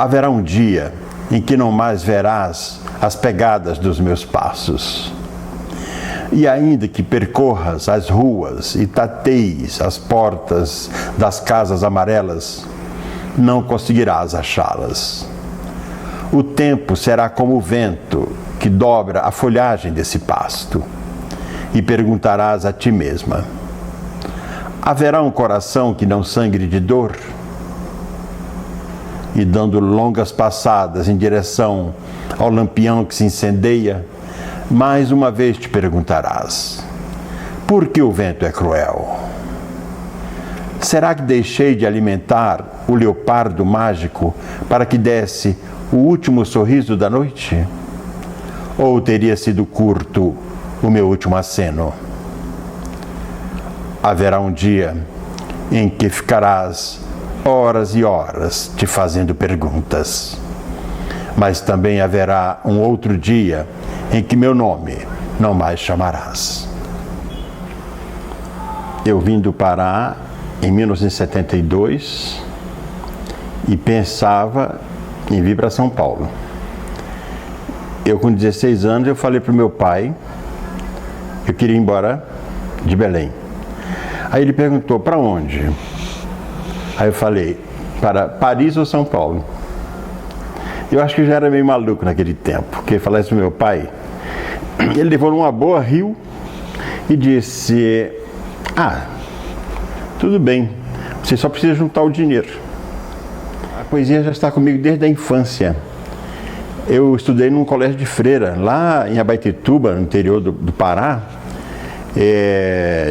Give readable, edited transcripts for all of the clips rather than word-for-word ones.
Haverá um dia em que não mais verás as pegadas dos meus passos. E ainda que percorras as ruas e tateis as portas das casas amarelas, não conseguirás achá-las. O tempo será como o vento que dobra a folhagem desse pasto. E perguntarás a ti mesma: haverá um coração que não sangre de dor? E dando longas passadas em direção ao lampião que se incendeia, mais uma vez te perguntarás: por que o vento é cruel? Será que deixei de alimentar o leopardo mágico para que desse o último sorriso da noite? Ou teria sido curto o meu último aceno? Haverá um dia em que ficarás horas e horas te fazendo perguntas. Mas também haverá um outro dia em que meu nome não mais chamarás. Eu vim do Pará em 1972 e pensava em vir para São Paulo. Eu, com 16 anos, eu falei para o meu pai, eu queria ir embora de Belém. Aí ele perguntou: para onde? Aí eu falei: para Paris ou São Paulo? Eu acho que já era meio maluco naquele tempo, porque falar isso pro meu pai, ele levou numa boa, riu e disse: tudo bem, você só precisa juntar o dinheiro. A poesia já está comigo desde a infância. Eu estudei num colégio de freira, lá em Abaetetuba, no interior do Pará,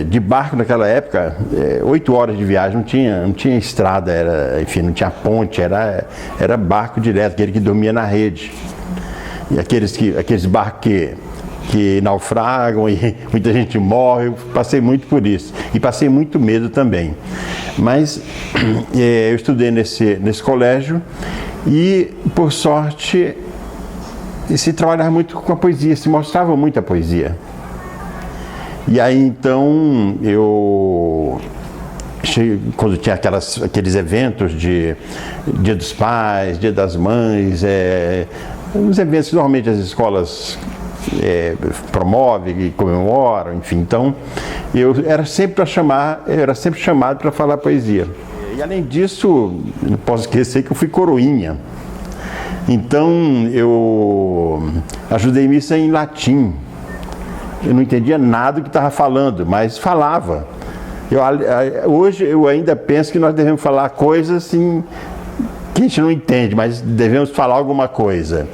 de barco naquela época, 8 horas de viagem, não tinha estrada, não tinha ponte, era barco direto, aquele que dormia na rede. E aqueles barcos que naufragam e muita gente morre, eu passei muito por isso. E passei muito medo também. Mas eu estudei nesse colégio e, por sorte, se trabalhava muito com a poesia, se mostrava muito a poesia. E aí então quando tinha aqueles eventos de Dia dos Pais, Dia das Mães, os eventos que normalmente as escolas promovem e comemoram, enfim, então eu era sempre chamado para falar poesia. E além disso, não posso esquecer que eu fui coroinha. Então eu ajudei missa em latim. Eu não entendia nada do que estava falando, mas falava. Hoje eu ainda penso que nós devemos falar coisas assim que a gente não entende, mas devemos falar alguma coisa.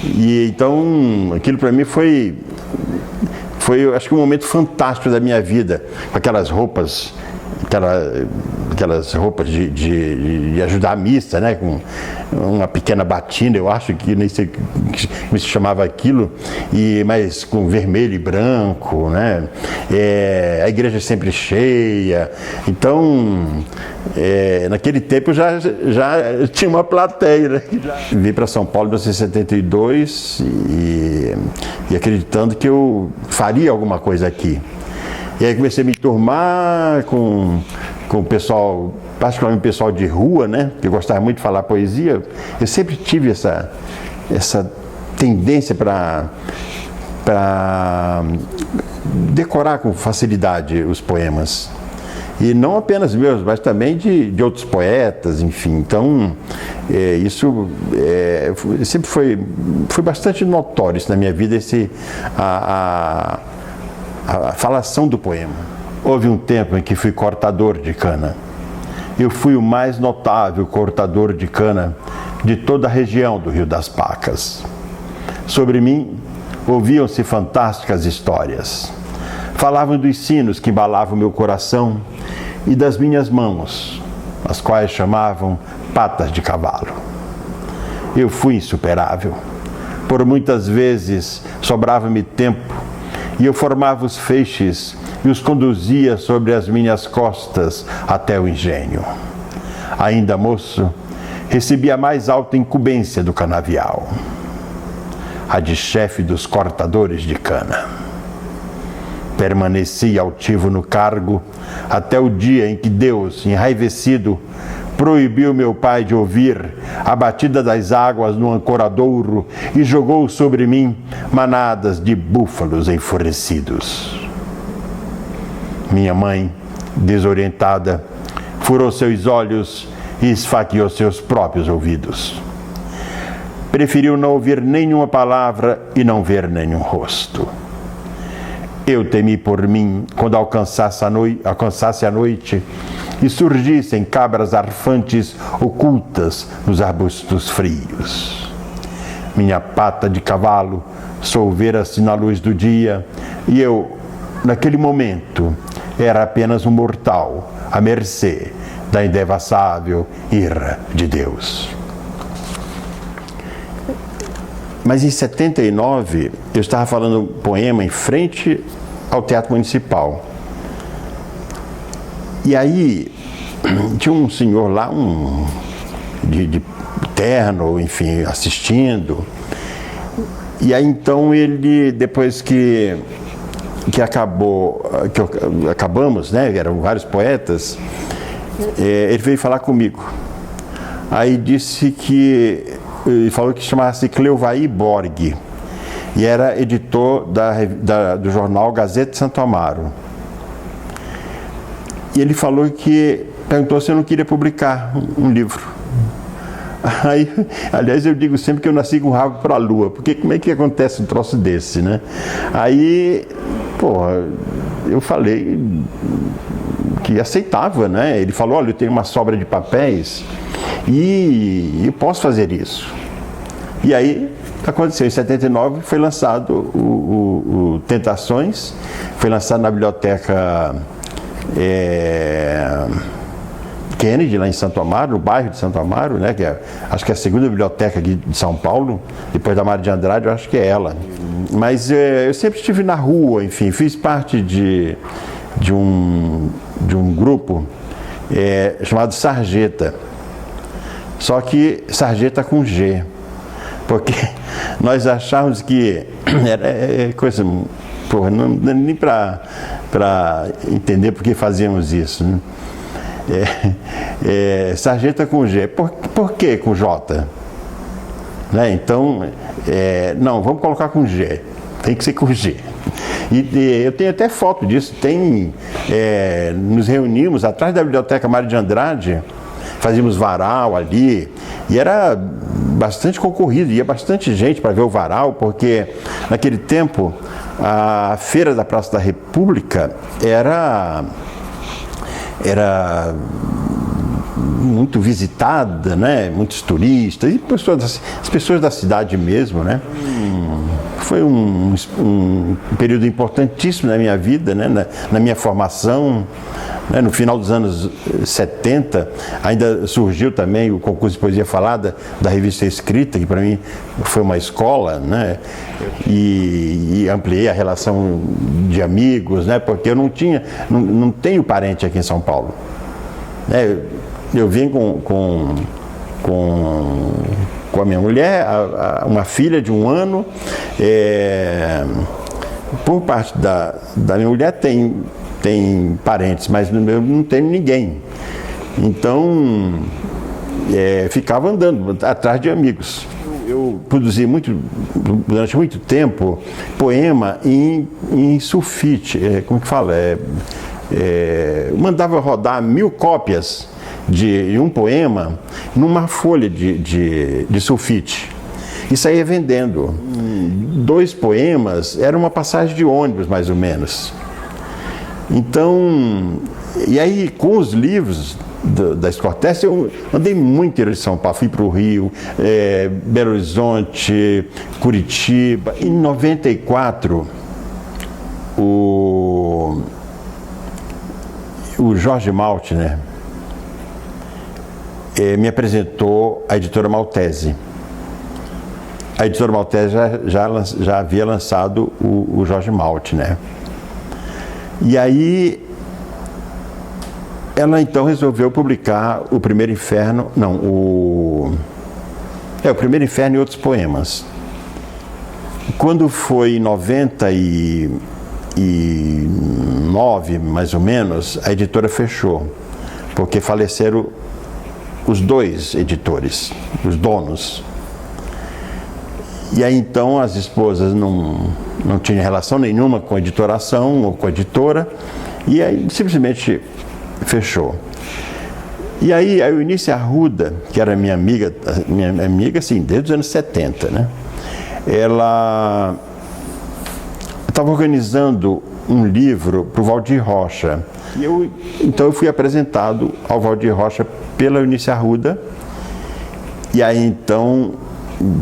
E então aquilo para mim foi acho que um momento fantástico da minha vida, com aquelas roupas de ajudar a missa, né? Com uma pequena batina, eu acho que nem sei como se chamava aquilo, mas com vermelho e branco, né? A igreja sempre cheia. Então, naquele tempo já tinha uma plateia, né? Vim para São Paulo em 1972 e acreditando que eu faria alguma coisa aqui. E aí comecei a me turmar com o pessoal, particularmente o pessoal de rua, né? Que eu gostava muito de falar poesia. Eu sempre tive essa tendência para decorar com facilidade os poemas. E não apenas meus, mas também de outros poetas, enfim. Então, isso sempre foi bastante notório isso na minha vida, a falação do poema. Houve um tempo em que fui cortador de cana. Eu fui o mais notável cortador de cana de toda a região do Rio das Pacas. Sobre mim, ouviam-se fantásticas histórias. Falavam dos sinos que embalavam meu coração e das minhas mãos, as quais chamavam patas de cavalo. Eu fui insuperável. Por muitas vezes sobrava-me tempo e eu formava os feixes e os conduzia sobre as minhas costas até o engenho. Ainda moço, recebi a mais alta incumbência do canavial, a de chefe dos cortadores de cana. Permaneci altivo no cargo até o dia em que Deus, enraivecido, proibiu meu pai de ouvir a batida das águas no ancoradouro e jogou sobre mim manadas de búfalos enfurecidos. Minha mãe, desorientada, furou seus olhos e esfaqueou seus próprios ouvidos. Preferiu não ouvir nenhuma palavra e não ver nenhum rosto. Eu temi por mim quando alcançasse a noite e surgissem cabras arfantes ocultas nos arbustos frios. Minha pata de cavalo solvera-se na luz do dia e eu, naquele momento, era apenas um mortal à mercê da indevassável ira de Deus. Mas em 79, eu estava falando um poema em frente ao Teatro Municipal. E aí, tinha um senhor lá, de terno, enfim, assistindo. E aí, então, ele, depois que acabamos, né, eram vários poetas, ele veio falar comigo. Aí disse que... Ele falou que chamasse Cleuvaí Borg e era editor do jornal Gazeta de Santo Amaro. E ele falou perguntou se eu não queria publicar um livro. Aí, aliás, eu digo sempre que eu nasci com o rabo para a lua, porque como é que acontece um troço desse, né? Aí, eu falei que aceitava, né? Ele falou, olha, eu tenho uma sobra de papéis e eu posso fazer isso. E aí, aconteceu, em 79 foi lançado o Tentações, foi lançado na biblioteca Kennedy, lá em Santo Amaro, no bairro de Santo Amaro, né, acho que é a segunda biblioteca aqui de São Paulo, depois da Mário de Andrade, eu acho que é ela. Mas eu sempre estive na rua, enfim, fiz parte de um grupo chamado Sarjeta. Só que Sarjeta com G, porque nós achávamos que era coisa, não nem para entender por que fazíamos isso, né? Sarjeta com G, por que com J? Né? Então, não, vamos colocar com G, tem que ser com G. E eu tenho até foto disso, nos reunimos atrás da biblioteca Mário de Andrade, fazíamos varal ali, e era bastante concorrido, ia bastante gente para ver o varal, porque naquele tempo a feira da Praça da República era muito visitada, né? Muitos turistas e as pessoas da cidade mesmo, né? Foi um período importantíssimo na minha vida, né? Na minha formação. Né? No final dos anos 70, ainda surgiu também o concurso de poesia falada da Revista Escrita, que para mim foi uma escola, né? E ampliei a relação de amigos, né? Porque eu não tenho parente aqui em São Paulo. Né? Eu vim com a minha mulher, uma filha de 1 ano. Por parte da minha mulher tem parentes, mas no meu não tem ninguém. Então, ficava andando atrás de amigos. Eu produzi durante muito tempo poema em sulfite, como que fala? Mandava rodar 1000 cópias de um poema numa folha de sulfite e saía vendendo. 2 poemas era uma passagem de ônibus, mais ou menos. Então, e aí com os livros da Escortece, eu andei muito interior de São Paulo, fui para o Rio, Belo Horizonte, Curitiba. Em 94, o Jorge Maltner me apresentou a editora Maltese. A editora Maltese já havia lançado o Jorge Maltner. E aí, ela então resolveu publicar o Primeiro Inferno, o Primeiro Inferno e Outros Poemas. Quando foi em 99, mais ou menos, a editora fechou, porque faleceram os dois editores, os donos. E aí então as esposas não tinham relação nenhuma com a editoração ou com a editora, e aí simplesmente fechou. E aí a Eunice Arruda, que era minha amiga assim, desde os anos 70, né? Ela estava organizando um livro para o Valdir Rocha. Então eu fui apresentado ao Valdir Rocha pela Eunice Arruda, e aí então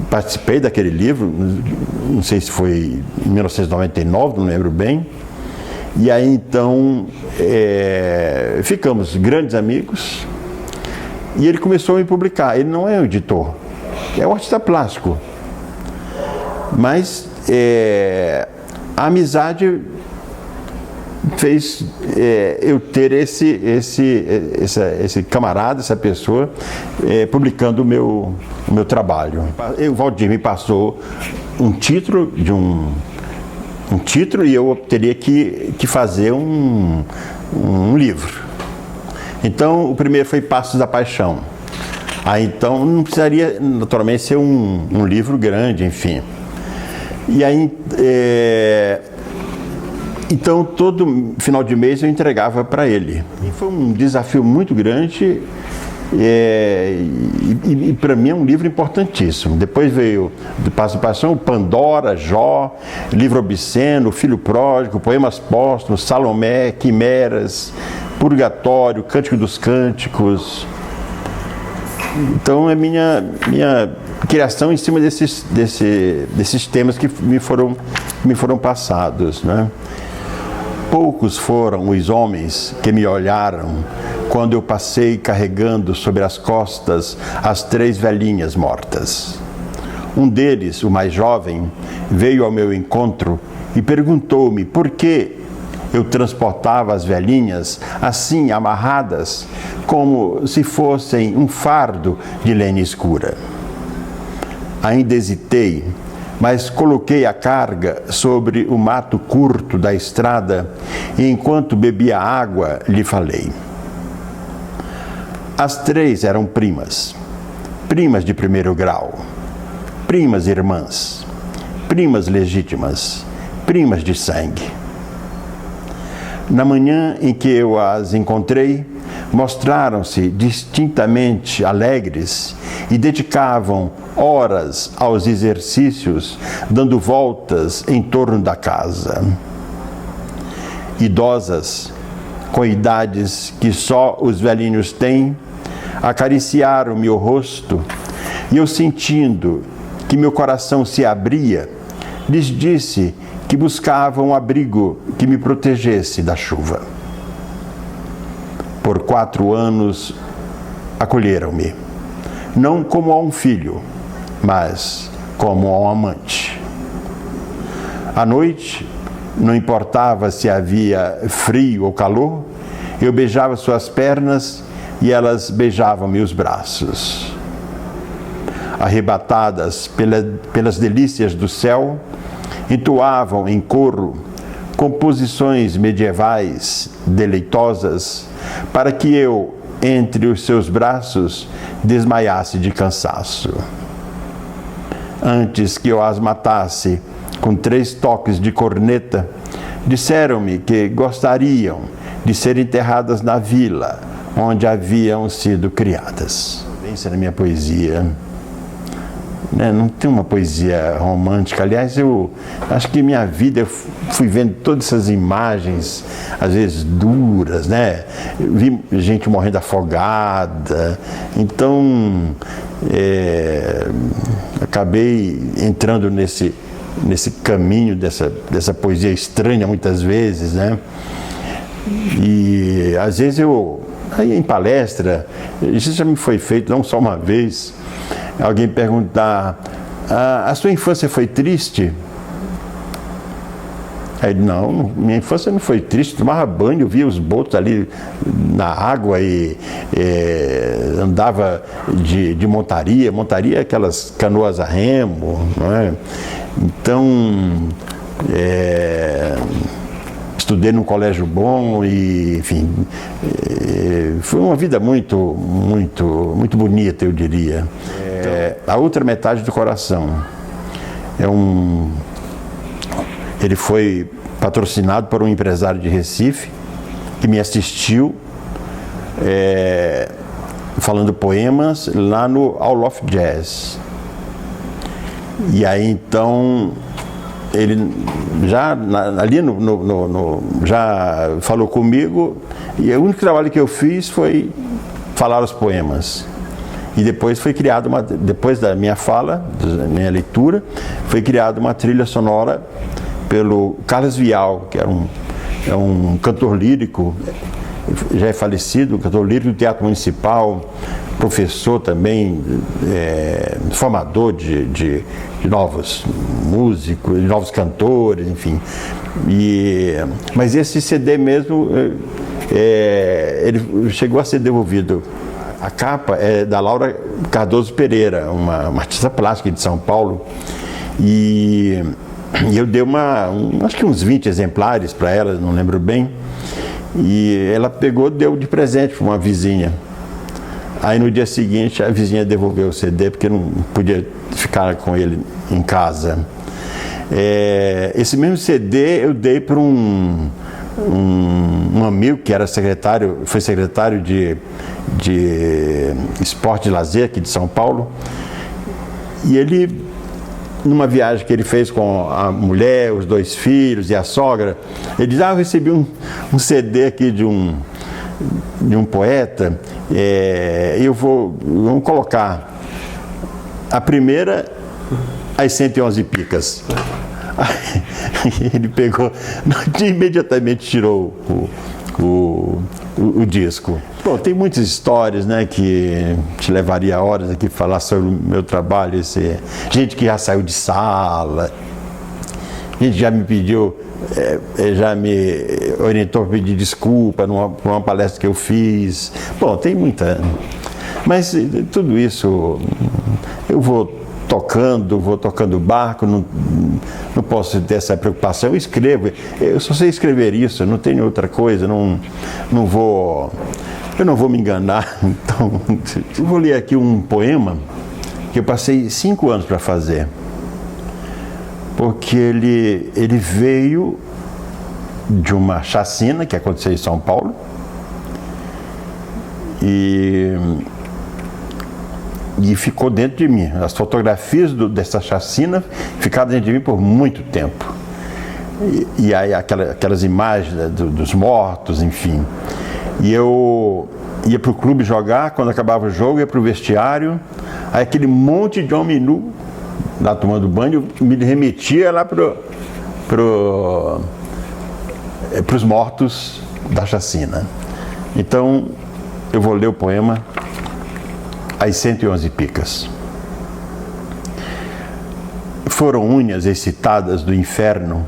participei daquele livro, não sei se foi em 1999, não lembro bem. E aí então ficamos grandes amigos, e ele começou a me publicar. Ele não é um editor, é um artista plástico, mas a amizade fez eu ter esse camarada, essa pessoa, publicando o meu trabalho. O Valdir me passou um título e eu teria que fazer um livro. Então o primeiro foi Passos da Paixão. Aí então não precisaria naturalmente ser um livro grande, enfim. E aí então todo final de mês eu entregava para ele. E foi um desafio muito grande, e para mim é um livro importantíssimo. Depois veio do Passo da Paixão o Pandora, Jó, Livro Obsceno, Filho Pródigo, Poemas Póstumos, Salomé, Quimeras, Purgatório, Cântico dos Cânticos. Então é minha criação em cima desses temas que me foram passados, né? Poucos foram os homens que me olharam quando eu passei carregando sobre as costas as 3 velhinhas mortas. Um deles, o mais jovem, veio ao meu encontro e perguntou-me por que eu transportava as velhinhas assim amarradas, como se fossem um fardo de lã escura. Ainda hesitei, mas coloquei a carga sobre o mato curto da estrada e, enquanto bebia água, lhe falei. As 3 eram primas de primeiro grau, primas irmãs, primas legítimas, primas de sangue. Na manhã em que eu as encontrei, mostraram-se distintamente alegres e dedicavam horas aos exercícios, dando voltas em torno da casa. Idosas, com idades que só os velhinhos têm, acariciaram-me o rosto, e eu, sentindo que meu coração se abria, lhes disse que buscavam um abrigo que me protegesse da chuva. Por 4 anos acolheram-me, não como a um filho, mas como a um amante. À noite, não importava se havia frio ou calor, eu beijava suas pernas e elas beijavam-me os braços. Arrebatadas pelas delícias do céu, entoavam em coro composições medievais deleitosas para que eu, entre os seus braços, desmaiasse de cansaço. Antes que eu as matasse com 3 toques de corneta, disseram-me que gostariam de ser enterradas na vila onde haviam sido criadas. Pensa na minha poesia. Não tem uma poesia romântica. Aliás, eu acho que minha vida eu fui vendo todas essas imagens, às vezes duras, né? Eu vi gente morrendo afogada. Então, acabei entrando nesse caminho dessa poesia estranha muitas vezes, né? E às vezes aí em palestra, isso já me foi feito não só uma vez, alguém perguntar: a sua infância foi triste? Aí, não, minha infância não foi triste, tomava banho, via os botos ali na água e andava de montaria aquelas canoas a remo, não é? Então, estudei num colégio bom e, enfim, foi uma vida muito, muito, muito bonita, eu diria. A outra metade do coração ele foi patrocinado por um empresário de Recife que me assistiu falando poemas lá no Hall of Jazz. E aí então ele já ali já falou comigo, e o único trabalho que eu fiz foi falar os poemas. E depois foi criado depois da minha fala, da minha leitura, foi criada uma trilha sonora pelo Carlos Vial, que é um cantor lírico, já é falecido, cantor lírico do Teatro Municipal, professor também, formador de novos músicos, de novos cantores, enfim. Mas esse CD mesmo, ele chegou a ser devolvido. A capa é da Laura Cardoso Pereira, uma artista plástica de São Paulo, e eu dei acho que uns 20 exemplares para ela, não lembro bem, e ela pegou, deu de presente para uma vizinha. Aí no dia seguinte a vizinha devolveu o CD porque não podia ficar com ele em casa. Esse mesmo CD eu dei para um amigo que era foi secretário de esporte e lazer aqui de São Paulo, e ele, numa viagem que ele fez com a mulher, os 2 filhos e a sogra, ele diz: eu recebi um CD aqui de um poeta, vamos colocar a primeira, as 111 picas. Aí ele pegou, imediatamente tirou o disco. Bom, tem muitas histórias, né, que te levaria horas aqui falar sobre o meu trabalho. Gente que já saiu de sala, gente já me pediu, já me orientou a pedir desculpa por uma palestra que eu fiz. Bom, tem muita. Mas tudo isso eu vou tocando barco, não posso ter essa preocupação. Eu escrevo, eu só sei escrever isso, não tenho outra coisa, eu não vou me enganar. Então, eu vou ler aqui um poema que eu passei 5 anos para fazer, porque ele veio de uma chacina que aconteceu em São Paulo, e ficou dentro de mim. As fotografias dessa chacina ficaram dentro de mim por muito tempo. E aí aquelas imagens dos mortos, enfim. E eu ia para o clube jogar, quando acabava o jogo, ia para o vestiário, aí aquele monte de homem nu, lá tomando banho, me remetia lá para os mortos da chacina. Então, eu vou ler o poema As 111 Picas. Foram unhas excitadas do inferno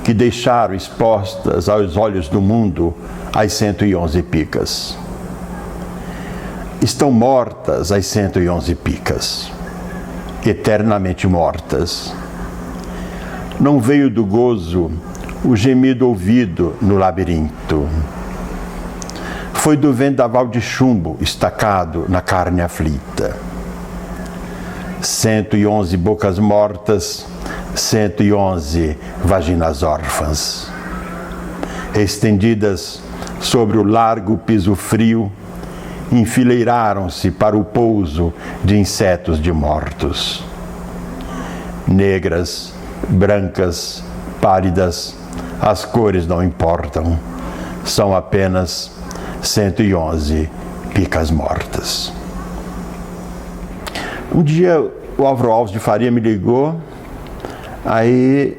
que deixaram expostas aos olhos do mundo as 111 picas. Estão mortas as 111 picas, eternamente mortas. Não veio do gozo o gemido ouvido no labirinto. Foi do vendaval de chumbo estacado na carne aflita. 111 bocas mortas, 111 vaginas órfãs, estendidas sobre o largo piso frio, enfileiraram-se para o pouso de insetos de mortos. Negras, brancas, pálidas, as cores não importam, são apenas 111 picas mortas. Um dia o Álvaro Alves de Faria me ligou, aí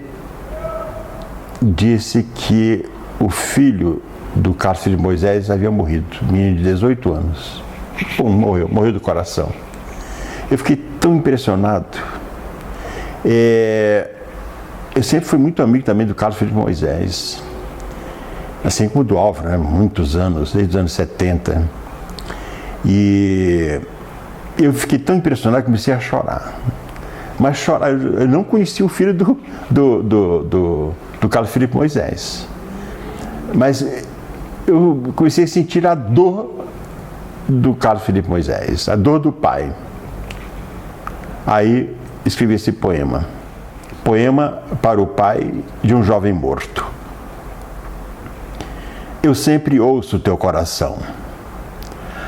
disse que o filho do Carlos Felipe Moisés havia morrido, menino de 18 anos. Pum, morreu do coração. Eu fiquei tão impressionado. Eu sempre fui muito amigo também do Carlos Felipe Moisés, assim como do Álvaro, né? Muitos anos, desde os anos 70. E eu fiquei tão impressionado que comecei a chorar. Mas chorar, eu não conhecia o filho do Carlos Felipe Moisés. Mas eu comecei a sentir a dor do Carlos Felipe Moisés, a dor do pai. Aí escrevi esse poema. Poema para o pai de um jovem morto. Eu sempre ouço o teu coração.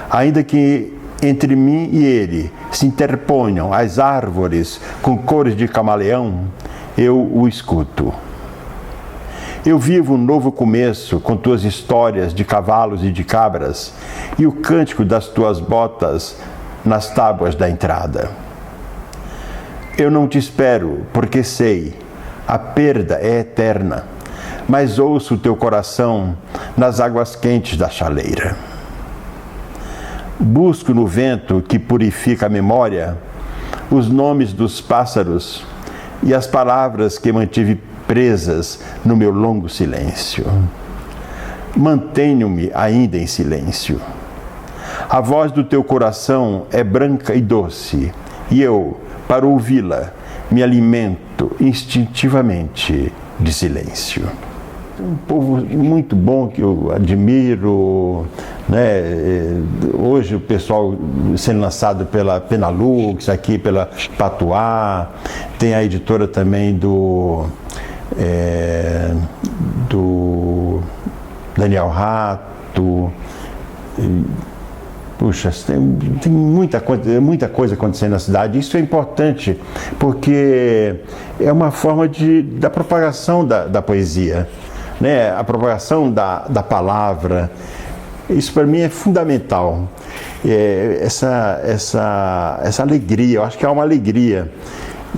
Ainda que entre mim e ele se interponham as árvores com cores de camaleão, eu o escuto. Eu vivo um novo começo com tuas histórias de cavalos e de cabras e o cântico das tuas botas nas tábuas da entrada. Eu não te espero, porque sei, a perda é eterna, mas ouço o teu coração nas águas quentes da chaleira. Busco no vento que purifica a memória os nomes dos pássaros e as palavras que mantive presas no meu longo silêncio. Mantenho-me ainda em silêncio. A voz do teu coração é branca e doce, e eu, para ouvi-la, me alimento instintivamente de silêncio. Um povo muito bom que eu admiro, né? Hoje o pessoal sendo lançado pela Penalux, aqui pela Patuá, tem a editora também do Daniel Rato. Puxa, tem muita coisa acontecendo na cidade. Isso é importante porque é uma forma da propagação da poesia, né? A propagação da palavra. Isso para mim é fundamental. Essa alegria, eu acho que há uma alegria.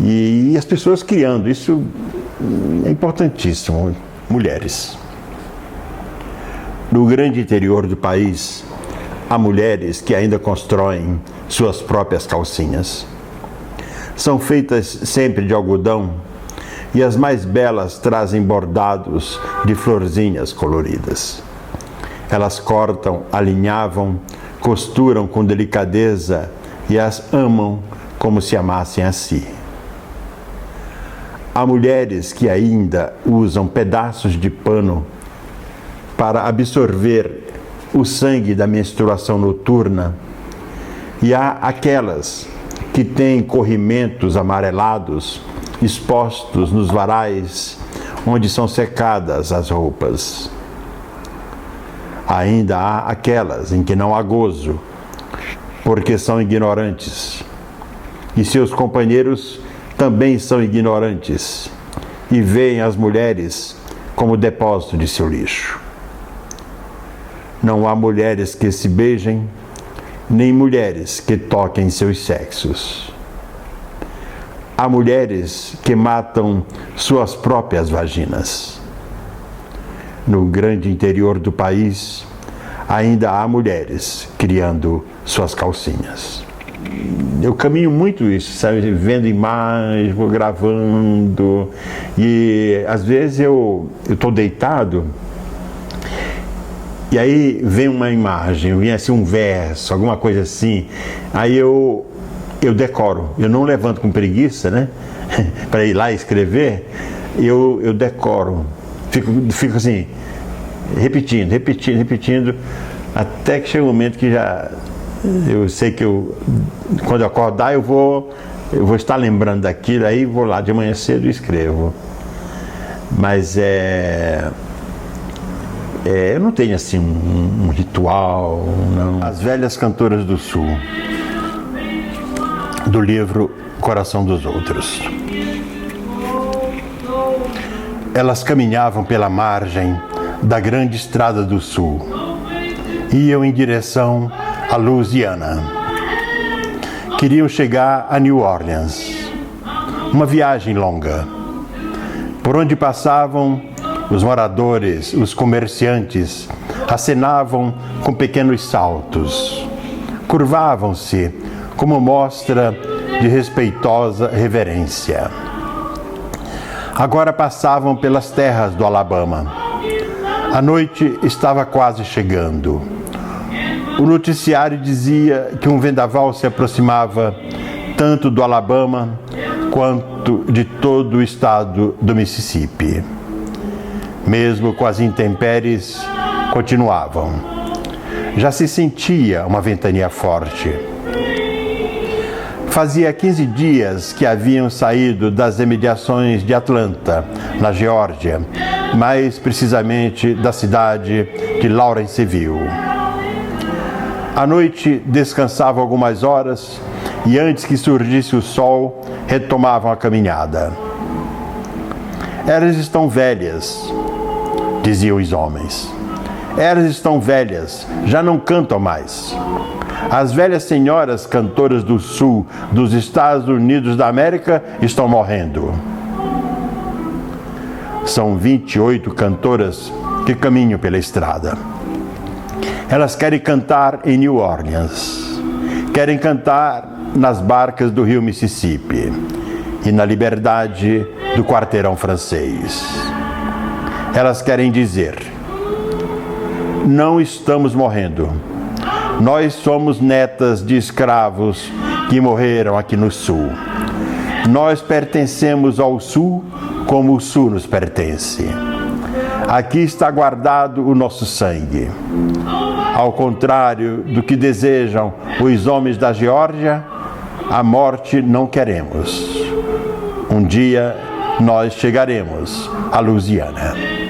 E as pessoas criando, isso é importantíssimo. Mulheres. No grande interior do país, há mulheres que ainda constroem suas próprias calcinhas. São feitas sempre de algodão e as mais belas trazem bordados de florzinhas coloridas. Elas cortam, alinhavam, costuram com delicadeza e as amam como se amassem a si. Há mulheres que ainda usam pedaços de pano para absorver o sangue da menstruação noturna, e há aquelas que têm corrimentos amarelados expostos nos varais onde são secadas as roupas. Ainda há aquelas em que não há gozo, porque são ignorantes, e seus companheiros também são ignorantes, e veem as mulheres como depósito de seu lixo. Não há mulheres que se beijem, nem mulheres que toquem seus sexos. Há mulheres que matam suas próprias vaginas. No grande interior do país, ainda há mulheres criando suas calcinhas. Eu caminho muito isso, sabe? Vendo imagens, vou gravando, e às vezes eu estou deitado, e aí vem uma imagem, vem assim um verso, alguma coisa assim, aí eu decoro, eu não levanto com preguiça, né, para ir lá escrever, eu decoro, fico assim, repetindo, até que chega um momento que eu sei que quando eu acordar eu vou estar lembrando daquilo, aí vou lá de manhã cedo e escrevo. Mas eu não tenho assim um ritual, não. As Velhas Cantoras do Sul, do livro Coração dos Outros. Elas caminhavam pela margem da grande estrada do sul, iam em direção a Louisiana. Queriam chegar a New Orleans, uma viagem longa, por onde passavam os moradores, os comerciantes, acenavam com pequenos saltos, curvavam-se como mostra de respeitosa reverência. Agora passavam pelas terras do Alabama. A noite estava quase chegando. O noticiário dizia que um vendaval se aproximava tanto do Alabama quanto de todo o estado do Mississippi. mesmo com as intempéries, continuavam. Já se sentia uma ventania forte. Fazia 15 dias que haviam saído das imediações de Atlanta, na Geórgia, mais precisamente da cidade de Lawrenceville. À noite descansavam algumas horas e antes que surgisse o sol, retomavam a caminhada. Elas estão velhas, diziam os homens. Elas estão velhas, já não cantam mais. As velhas senhoras cantoras do sul dos Estados Unidos da América estão morrendo. São 28 cantoras que caminham pela estrada. Elas querem cantar em New Orleans, querem cantar nas barcas do rio Mississippi e na liberdade do quarteirão francês. Elas querem dizer: não estamos morrendo. Nós somos netas de escravos que morreram aqui no sul. Nós pertencemos ao sul como o sul nos pertence. Aqui está guardado o nosso sangue. Ao contrário do que desejam os homens da Geórgia, a morte não queremos. Um dia nós chegaremos a Louisiana.